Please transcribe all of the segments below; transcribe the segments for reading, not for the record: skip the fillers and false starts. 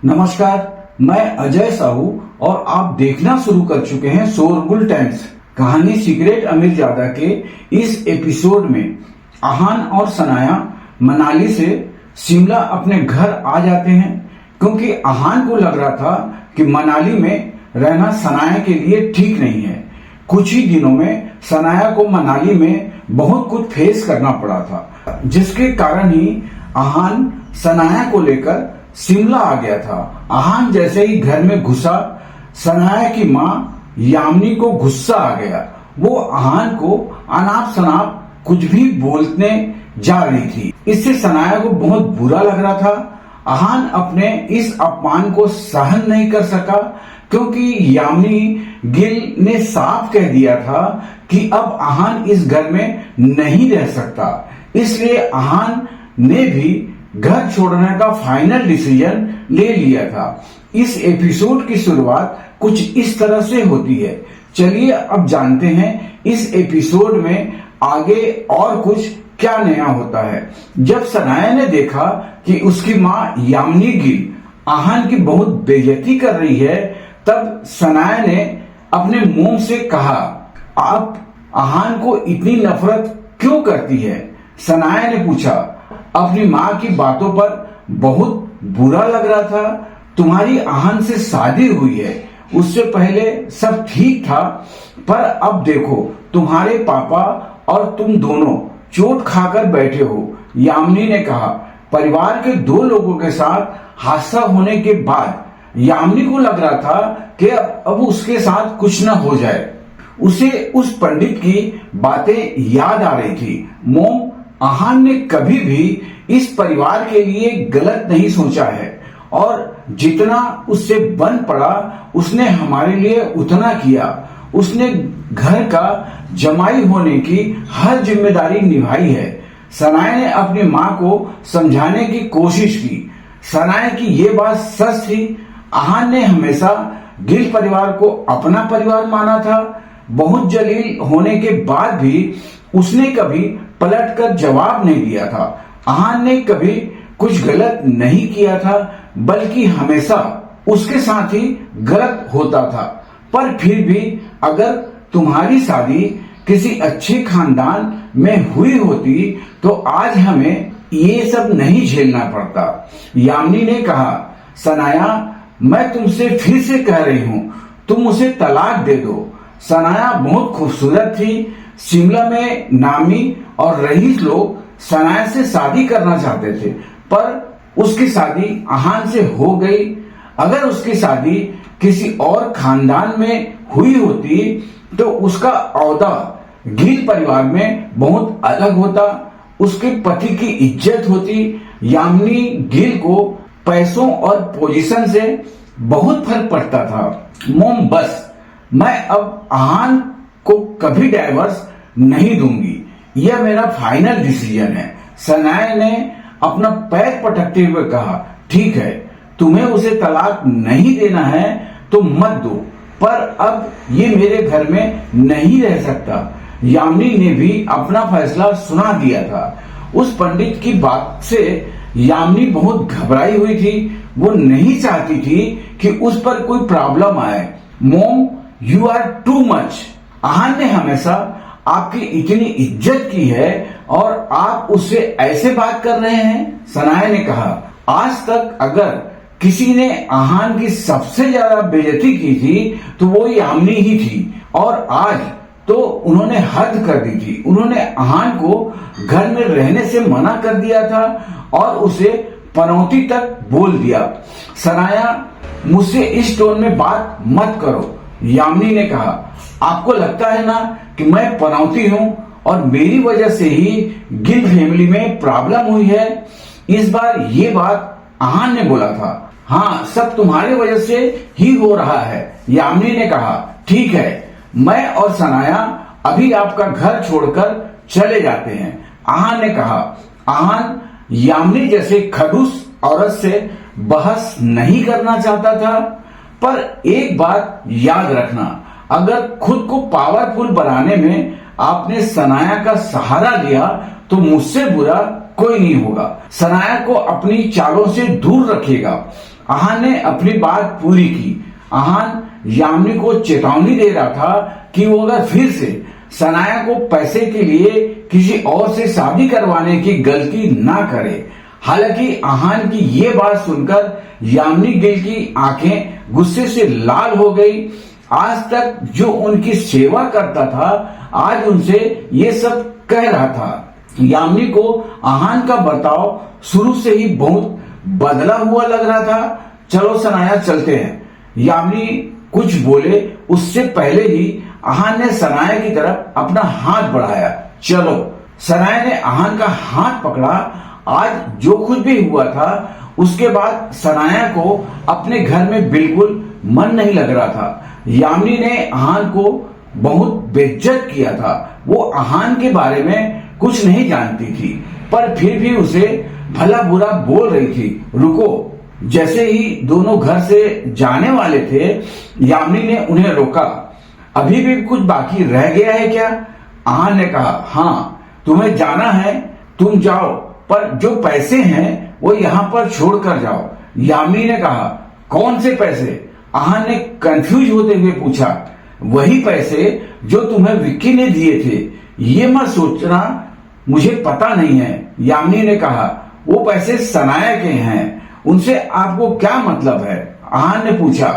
नमस्कार, मैं अजय साहू और आप देखना शुरू कर चुके हैं शोरगुल टाइम्स। कहानी सीक्रेट अमीरजादा के इस एपिसोड में अहान और सनाया मनाली से शिमला अपने घर आ जाते हैं, क्योंकि अहान को लग रहा था कि मनाली में रहना सनाया के लिए ठीक नहीं है। कुछ ही दिनों में सनाया को मनाली में बहुत कुछ फेस करना पड़ा था, जिसके कारण ही अहान सनाया को लेकर शिमला आ गया था। अहान जैसे ही घर में घुसा, सनाया की माँ यामिनी को गुस्सा आ गया। वो अहान को अनाप शनाप कुछ भी बोलने जा रही थी। इससे सनाया को बहुत बुरा लग रहा था। अहान अपने इस अपमान को सहन नहीं कर सका, क्योंकि यामिनी गिल ने साफ कह दिया था कि अब अहान इस घर में नहीं रह सकता। इसलिए अहान ने भी घर छोड़ने का फाइनल डिसीजन ले लिया था। इस एपिसोड की शुरुआत कुछ इस तरह से होती है। चलिए अब जानते हैं इस एपिसोड में आगे और कुछ क्या नया होता है। जब सनाया ने देखा कि उसकी माँ यामिनी गिल अहान की बहुत बेइज्जती कर रही है, तब सनाया ने अपने मुंह से कहा, आप अहान को इतनी नफरत क्यों करती है? सनाया ने पूछा। अपनी माँ की बातों पर बहुत बुरा लग रहा था। तुम्हारी अहान से शादी हुई है, उससे पहले सब ठीक था, पर अब देखो तुम्हारे पापा और तुम दोनों चोट खाकर बैठे हो। यामिनी ने कहा। परिवार के दो लोगों के साथ हादसा होने के बाद यामिनी को लग रहा था कि अब उसके साथ कुछ न हो जाए। उसे उस पंडित की बातें याद आ रही थी। मोम, अहान ने कभी भी इस परिवार के लिए गलत नहीं सोचा है, और जितना उससे बन पड़ा उसने हमारे लिए उतना किया। उसने घर का जमाई होने की हर जिम्मेदारी निभाई है। सनाया ने अपनी माँ को समझाने की कोशिश की। सनाया की ये बात सच थी। अहान ने हमेशा गिल परिवार को अपना परिवार माना था। बहुत जलील होने के बाद भी उसने कभी पलटकर जवाब नहीं दिया था। अहान ने कभी कुछ गलत नहीं किया था, बल्कि हमेशा उसके साथ ही गलत होता था। पर फिर भी अगर तुम्हारी शादी किसी अच्छे खानदान में हुई होती तो आज हमें ये सब नहीं झेलना पड़ता। यामिनी ने कहा। सनाया, मैं तुमसे फिर से कह रही हूँ, तुम उसे तलाक दे दो। सनाया बहुत खूबसूरत थी। शिमला में नामी और रईस लोग सनाया से शादी करना चाहते थे, पर उसकी शादी अहान से हो गई। अगर उसकी शादी किसी और खानदान में हुई होती तो उसका औहदा गिल परिवार में बहुत अलग होता। उसके पति की इज्जत होती। यामिनी गिल को पैसों और पोजीशन से बहुत फर्क पड़ता था। मोम, बस मैं अब अहान को कभी डाइवर्स नहीं दूंगी। यह मेरा फाइनल डिसीजन है। सनाया ने अपना पैर पटकते हुए कहा। ठीक है, तुम्हें उसे तलाक नहीं देना है तो मत दो, पर अब ये मेरे घर में नहीं रह सकता। यामिनी ने भी अपना फैसला सुना दिया था। उस पंडित की बात से यामिनी बहुत घबराई हुई थी। वो नहीं चाहती थी कि उस पर कोई प्रॉब्लम आए। मोम, you are too much. Ahaan ने हमेशा आपकी इतनी इज्जत की है और आप उससे ऐसे बात कर रहे हैं? सनाया ने कहा। आज तक अगर किसी ने अहान की सबसे ज्यादा बेइज्जती की थी तो वो यामिनी ही थी, और आज तो उन्होंने हद कर दी थी। उन्होंने अहान को घर में रहने से मना कर दिया था और उसे पनौती तक बोल दिया। सनाया, मुझसे इस टोन में बात मत करो। यामिनी ने कहा। आपको लगता है ना कि मैं पनौती हूँ और मेरी वजह से ही गिल फैमिली में प्रॉब्लम हुई है? इस बार ये बात अहान ने बोला था। हाँ, सब तुम्हारी वजह से ही हो रहा है। यामिनी ने कहा। ठीक है, मैं और सनाया अभी आपका घर छोड़कर चले जाते हैं, अहान ने कहा। अहान यामिनी जैसे खड़ूस औरत से बहस नहीं करना चाहता था, पर एक बात याद रखना, अगर खुद को पावरफुल बनाने में आपने सनाया का सहारा लिया तो मुझसे बुरा कोई नहीं होगा। सनाया को अपनी चालों से दूर रखिएगा। आहान ने अपनी बात पूरी की। आहान यामिनी को चेतावनी दे रहा था कि वो अगर फिर से सनाया को पैसे के लिए किसी और से शादी करवाने की गलती ना करे। हालांकि आहान की ये बात सुनकर यामिनी गिल की आंखें गुस्से से लाल हो गई। आज तक जो उनकी सेवा करता था, आज उनसे ये सब कह रहा था। यामिनी को आहान का बर्ताव शुरू से ही बहुत बदला हुआ लग रहा था। चलो सनाया, चलते हैं। यामिनी कुछ बोले उससे पहले ही आहान ने सनाया की तरफ अपना हाथ बढ़ाया। चलो। सनाया ने आहान का हाथ पकड़ा। आज जो कुछ भी हुआ था उसके बाद सनाया को अपने घर में बिल्कुल मन नहीं लग रहा था। यामिनी ने आहान को बहुत बेइज्जत किया था। वो आहान के बारे में कुछ नहीं जानती थी, पर फिर भी उसे भला बुरा बोल रही थी। रुको। जैसे ही दोनों घर से जाने वाले थे, यामिनी ने उन्हें रोका। अभी भी कुछ बाकी रह गया है क्या? आहान ने कहा, हाँ, तुम्हें जाना है, तुम जाओ, पर जो पैसे हैं वो यहाँ पर छोड़ कर जाओ। यामिनी ने कहा, कौन से पैसे? आहान ने कंफ्यूज होते हुए पूछा। वही पैसे जो तुम्हें विक्की ने दिए थे। ये मत सोचना मुझे पता नहीं है। यामिनी ने कहा, वो पैसे सनाया के हैं, उनसे आपको क्या मतलब है? आहान ने पूछा।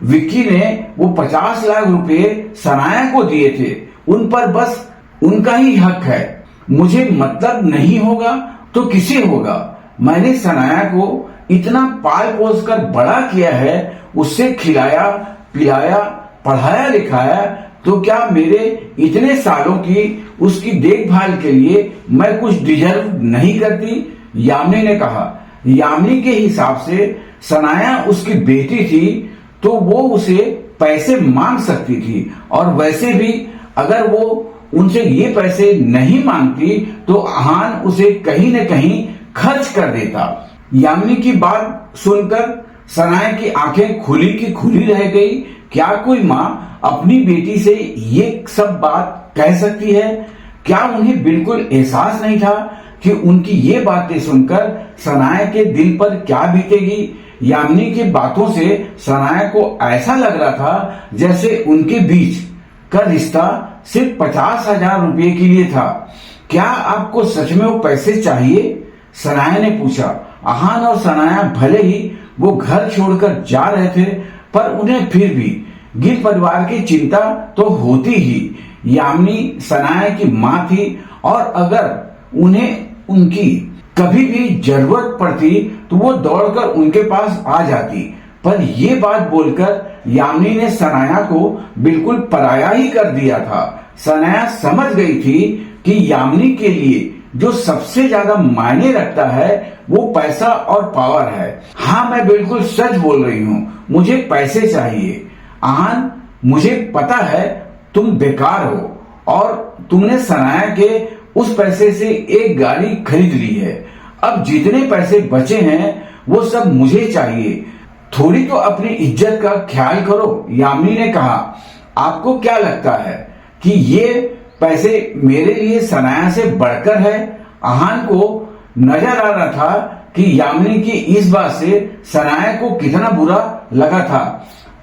विक्की ने वो 50 लाख रुपए सनाया को दिए थे, उन पर बस उनका ही हक है। मुझे मतलब नहीं होगा तो किसे होगा? मैंने सनाया को इतना पाल पोस कर बड़ा किया है, उससे खिलाया पिलाया पढ़ाया लिखाया, तो क्या मेरे इतने सालों की उसकी देखभाल के लिए मैं कुछ डिजर्व नहीं करती? यामिनी ने कहा। यामिनी के हिसाब से सनाया उसकी बेटी थी तो वो उसे पैसे मांग सकती थी, और वैसे भी अगर वो उनसे ये पैसे नहीं मांगती तो आहान उसे कहीं न कहीं खर्च कर देता। यामिनी की बात सुनकर सनाया की आंखें खुली की खुली रह गई। क्या कोई माँ अपनी बेटी से ये सब बात कह सकती है? क्या उन्हें बिल्कुल एहसास नहीं था कि उनकी ये बातें सुनकर सनाया के दिल पर क्या बीतेगी? यामिनी की बातों से सनाया को ऐसा लग रहा था जैसे उनके बीच का रिश्ता सिर्फ 50,000 रुपये के लिए था। क्या आपको सच में वो पैसे चाहिए? सनाया ने पूछा। आहान और सनाया भले ही वो घर छोड़कर जा रहे थे, पर उन्हें फिर भी गिल परिवार की चिंता तो होती ही। यामिनी सनाया की माँ थी, और अगर उन्हें उनकी कभी भी जरूरत पड़ती तो वो दौड़कर उनके पास आ जाती। पर ये बात बोलकर यामिनी ने सनाया को बिल्कुल पराया ही कर दिया था। सनाया समझ गई थी कि यामिनी के लिए जो सबसे ज्यादा मायने रखता है वो पैसा और पावर है। हाँ, मैं बिल्कुल सच बोल रही हूँ, मुझे पैसे चाहिए। आहान, मुझे पता है तुम बेकार हो और तुमने सनाया के उस पैसे से एक गाड़ी खरीद ली है। अब जितने पैसे बचे हैं वो सब मुझे चाहिए। थोड़ी तो अपनी इज्जत का ख्याल करो। यामिनी ने कहा। आपको क्या लगता है कि ये पैसे मेरे लिए सनाया से बढ़कर है? आहान को नजर आ रहा था कि यामिनी की इस बात से सनाया को कितना बुरा लगा था।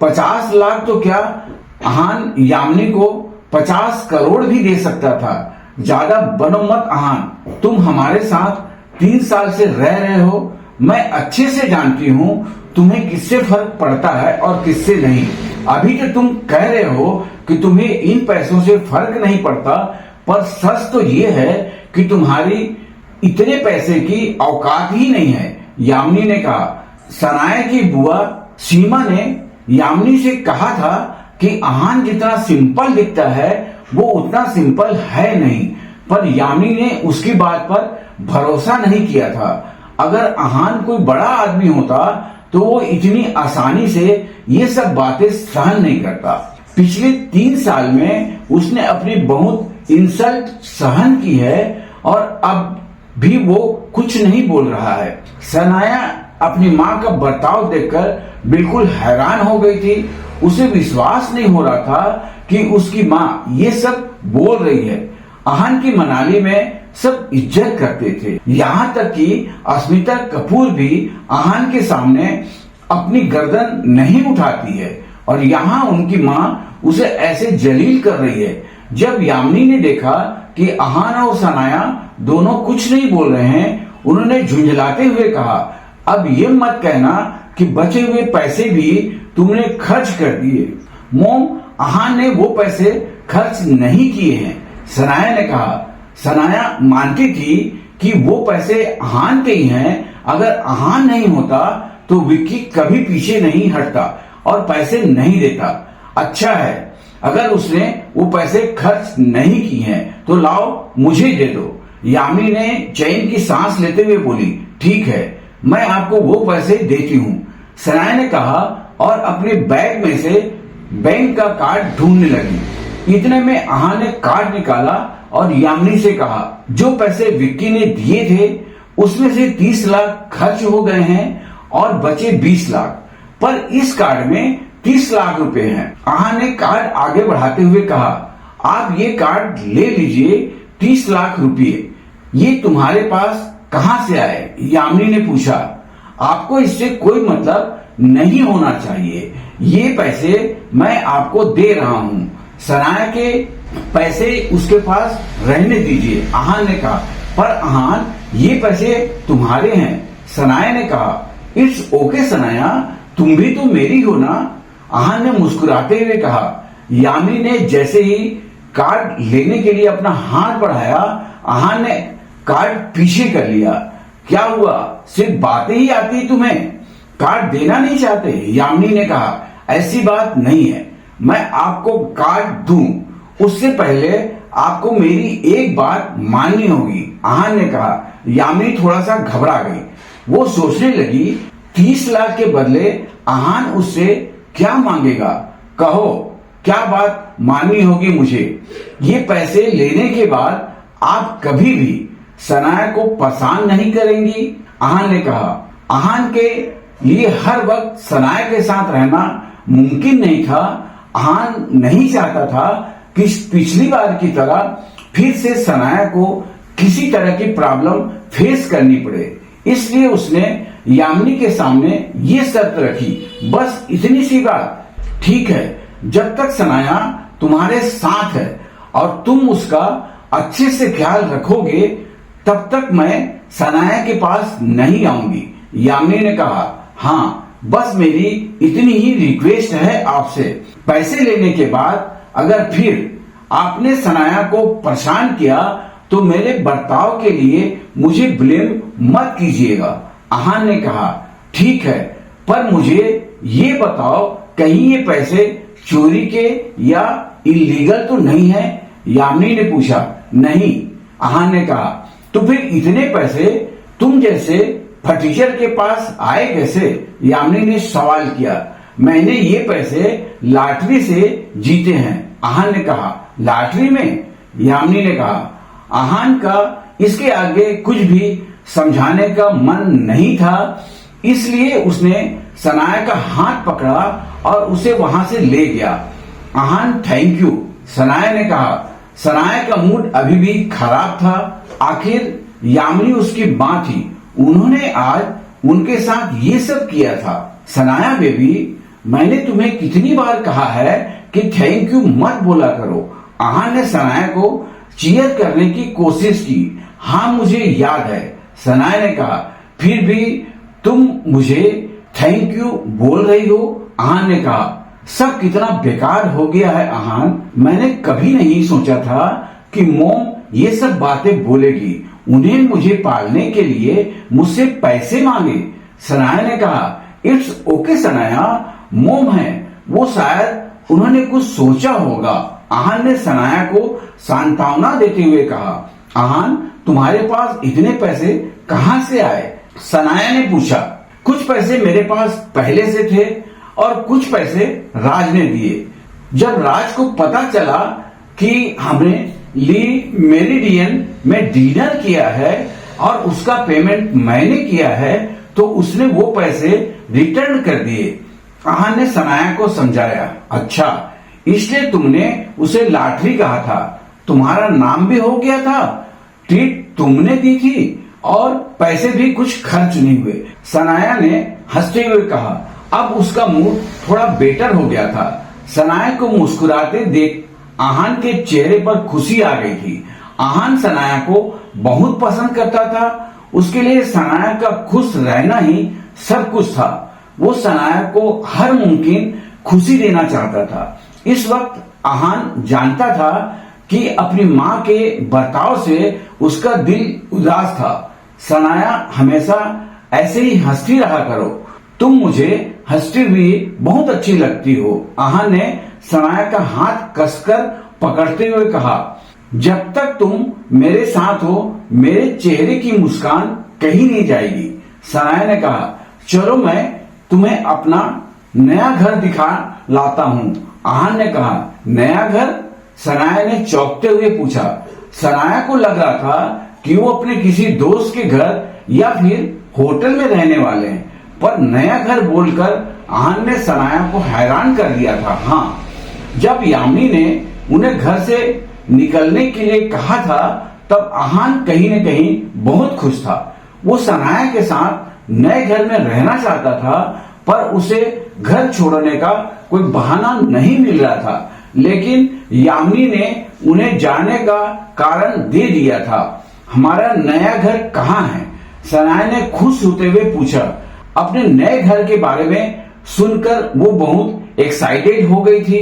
50 लाख तो क्या, आहान यामिनी को 50 करोड़ भी दे सकता था। ज्यादा बनो मत आहान, तुम हमारे साथ 3 साल से रह रहे हो। मैं अच्छे से जानती हूँ तुम्हें किससे फर्क पड़ता है और किससे नहीं। अभी तो तुम कह रहे हो कि तुम्हें इन पैसों से फर्क नहीं पड़ता, पर सच तो ये है कि तुम्हारी इतने पैसे की औकात ही नहीं है। यामिनी ने कहा। सनाया की बुआ सीमा ने यामिनी से कहा था कि आहान जितना सिंपल दिखता है वो उतना सिंपल है नहीं, पर यामिनी ने उसकी बात पर भरोसा नहीं किया था। अगर आहान कोई बड़ा आदमी होता तो वो इतनी आसानी से ये सब बातें सहन नहीं करता। पिछले 3 साल में उसने अपनी बहुत इंसल्ट सहन की है और अब भी वो कुछ नहीं बोल रहा है। सनाया अपनी माँ का बर्ताव देखकर बिल्कुल हैरान हो गई थी। उसे विश्वास नहीं हो रहा था कि उसकी माँ ये सब बोल रही है। आहान की मनाली में सब इज्जत करते थे, यहाँ तक कि अस्मिता कपूर भी आहान के सामने अपनी गर्दन नहीं उठाती है और यहाँ उनकी माँ उसे ऐसे जलील कर रही है। जब यामिनी ने देखा कि अहान और सनाया दोनों कुछ नहीं बोल रहे हैं, उन्होंने झुंझलाते हुए कहा, अब ये मत कहना कि बचे हुए पैसे भी तुमने खर्च कर दिए। मोम, अहान ने वो पैसे खर्च नहीं किए हैं, सनाया ने कहा। सनाया मानती थी कि वो पैसे अहान के ही हैं। अगर अहान नहीं होता तो विक्की कभी पीछे नहीं हटता और पैसे नहीं देता। अच्छा है, अगर उसने वो पैसे खर्च नहीं किए हैं तो लाओ मुझे दे दो। यामिनी ने चैन की सांस लेते हुए बोली, ठीक है, मैं आपको वो पैसे देती हूँ, सनाया ने कहा और अपने बैग में से बैंक का कार्ड ढूंढने लगी। इतने में अहान ने कार्ड निकाला और यामिनी से कहा, जो पैसे विक्की ने दिए थे उसमें से 30 लाख खर्च हो गए हैं और बचे 20 लाख, पर इस कार्ड में 30 लाख रुपए हैं। अहान ने कार्ड आगे बढ़ाते हुए कहा, आप ये कार्ड ले लीजिए, 30 लाख रुपए। ये तुम्हारे पास कहां से आए? यामिनी ने पूछा। आपको इससे कोई मतलब नहीं होना चाहिए, ये पैसे मैं आपको दे रहा हूं। सनाया के पैसे उसके पास रहने दीजिए, अहान ने कहा। पर अहान, ये पैसे तुम्हारे हैं, सनाया ने कहा। इट्स ओके सनाया, तुम भी तो मेरी हो ना, अहान ने मुस्कुराते हुए कहा। यामिनी ने जैसे ही कार्ड लेने के लिए अपना हाथ बढ़ाया, अहान ने कार्ड पीछे कर लिया। क्या हुआ, सिर्फ बातें ही आती तुम्हें, कार्ड देना नहीं चाहते? यामिनी ने कहा, ऐसी बात नहीं है, मैं आपको कार्ड दूं उससे पहले आपको मेरी एक बात माननी होगी, अहान ने कहा। यामिनी थोड़ा सा घबरा गई। वो सोचने लगी, 30 लाख के बदले अहान उससे क्या मांगेगा? कहो, क्या बात माननी होगी मुझे? ये पैसे लेने के बाद आप कभी भी सनाया को परेशान नहीं करेंगी, अहान ने कहा। अहान के लिए हर वक्त सनाया के साथ रहना मुमकिन नहीं था। अहान नहीं चाहता था कि पिछली बार की तरह फिर से सनाया को किसी तरह की प्रॉब्लम फेस करनी पड़े। इसलिए उसने यामिनी के सामने ये शर्त रखी, बस इतनी सी बात, ठीक है, जब तक सनाया तुम्हारे साथ है और तुम उसका अच्छे से ख्याल रखोगे तब तक मैं सनाया के पास नहीं आऊंगी, यामिनी ने कहा। हाँ, बस मेरी इतनी ही रिक्वेस्ट है आपसे। पैसे लेने के बाद अगर फिर आपने सनाया को परेशान किया तो मेरे बर्ताव के लिए मुझे ब्लेम मत कीजिएगा, अहान ने कहा। ठीक है, पर मुझे ये बताओ, कहीं ये पैसे चोरी के या इलीगल तो नहीं है? यामिनी ने पूछा। नहीं, अहान ने कहा। तो फिर इतने पैसे तुम जैसे फटीचर के पास आए कैसे? यामिनी ने सवाल किया। मैंने ये पैसे लॉटरी से जीते हैं, अहान ने कहा। लॉटरी में? यामिनी ने कहा। अहान का इसके आगे कुछ भी समझाने का मन नहीं था, इसलिए उसने सनाया का हाथ पकड़ा और उसे वहां से ले गया। अहान, थैंक यू, सनाया ने कहा। सनाया का मूड अभी भी खराब था। आखिर यामिनी उसकी मां थी, उन्होंने आज उनके साथ ये सब किया था। सनाया बेबी, मैंने तुम्हें कितनी बार कहा है कि थैंक यू मत बोला करो। अहान ने सनाया को चीयर करने की कोशिश की। हाँ, मुझे याद है, सनाया ने कहा। फिर भी तुम मुझे थैंक यू बोल रही हो, अहान ने कहा। सब कितना बेकार हो गया है अहान, मैंने कभी नहीं सोचा था कि मोम ये सब बातें बोलेगी, उन्हें मुझे पालने के लिए मुझसे पैसे मांगे। सनाया ने कहा। इट्स ओके सनाया, मोम है, वो शायद उन्होंने कुछ सोचा होगा, अहान ने सनाया को सांत्वना देते हुए कहा। अहान, तुम्हारे पास इतने पैसे कहां से आए? सनाया ने पूछा। कुछ पैसे मेरे पास पहले से थे और कुछ पैसे राज ने दिए। जब राज को पता चला कि हमने ली मेरिडियन में डिनर किया है और उसका पेमेंट मैंने किया है तो उसने वो पैसे रिटर्न कर दिए, अहान ने सनाया को समझाया। अच्छा, इसलिए तुमने उसे लॉटरी कहा था, तुम्हारा नाम भी हो गया था, ट्रीट तुमने दी थी और पैसे भी कुछ खर्च नहीं हुए, सनाया ने हंसते हुए कहा। अब उसका मूड थोड़ा बेटर हो गया था। सनाया को मुस्कुराते देख आहान के चेहरे पर खुशी आ गई थी। आहान सनाया को बहुत पसंद करता था। उसके लिए सनाया का खुश रहना ही सब कुछ था। वो सनाया को हर मुमकिन खुशी देना चाहता था। इस वक्त आहान जानता था कि अपनी माँ के बर्ताव से उसका दिल उदास था। सनाया हमेशा ऐसे ही हंसती रहा करो, तुम मुझे हंसती हुई बहुत अच्छी लगती हो। आहान ने सनाया का हाथ कसकर पकड़ते हुए कहा, जब तक तुम मेरे साथ हो मेरे चेहरे की मुस्कान कहीं नहीं जाएगी। सनाया ने कहा, चलो मैं तुम्हें अपना नया घर दिखा लाता हूँ। आहान ने कहा, नया घर? सनाया ने चौंकते हुए पूछा। सनाया को लग रहा था कि वो अपने किसी दोस्त के घर या फिर होटल में रहने वाले हैं, पर नया घर बोलकर आहान ने सनाया को हैरान कर दिया था। हाँ, जब यामिनी ने उन्हें घर से निकलने के लिए कहा था तब आहान कहीं न कहीं बहुत खुश था। वो सनाया के साथ नए घर में रहना चाहता था, पर उसे घर छोड़ने का कोई बहाना नहीं मिल रहा था। लेकिन यामिनी ने उन्हें जाने का कारण दे दिया था। हमारा नया घर कहाँ है? सनाया ने खुश होते हुए पूछा। अपने नए घर के बारे में सुनकर वो बहुत एक्साइटेड हो गई थी।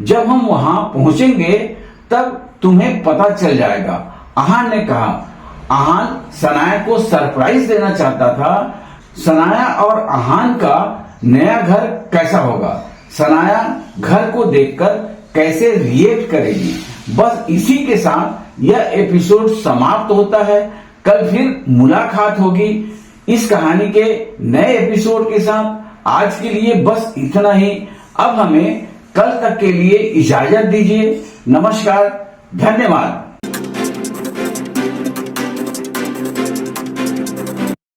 जब हम वहां पहुंचेंगे तब तुम्हें पता चल जाएगा, आहान ने कहा। आहान सनाया को सरप्राइज देना चाहता था। सनाया और आहान का नया घर कैसा होगा, सनाया घर को देखकर कैसे रिएक्ट करेगी। बस इसी के साथ यह एपिसोड समाप्त होता है। कल फिर मुलाकात होगी इस कहानी के नए एपिसोड के साथ। आज के लिए बस इतना ही। अब हमें कल तक के लिए इजाजत दीजिए। नमस्कार, धन्यवाद।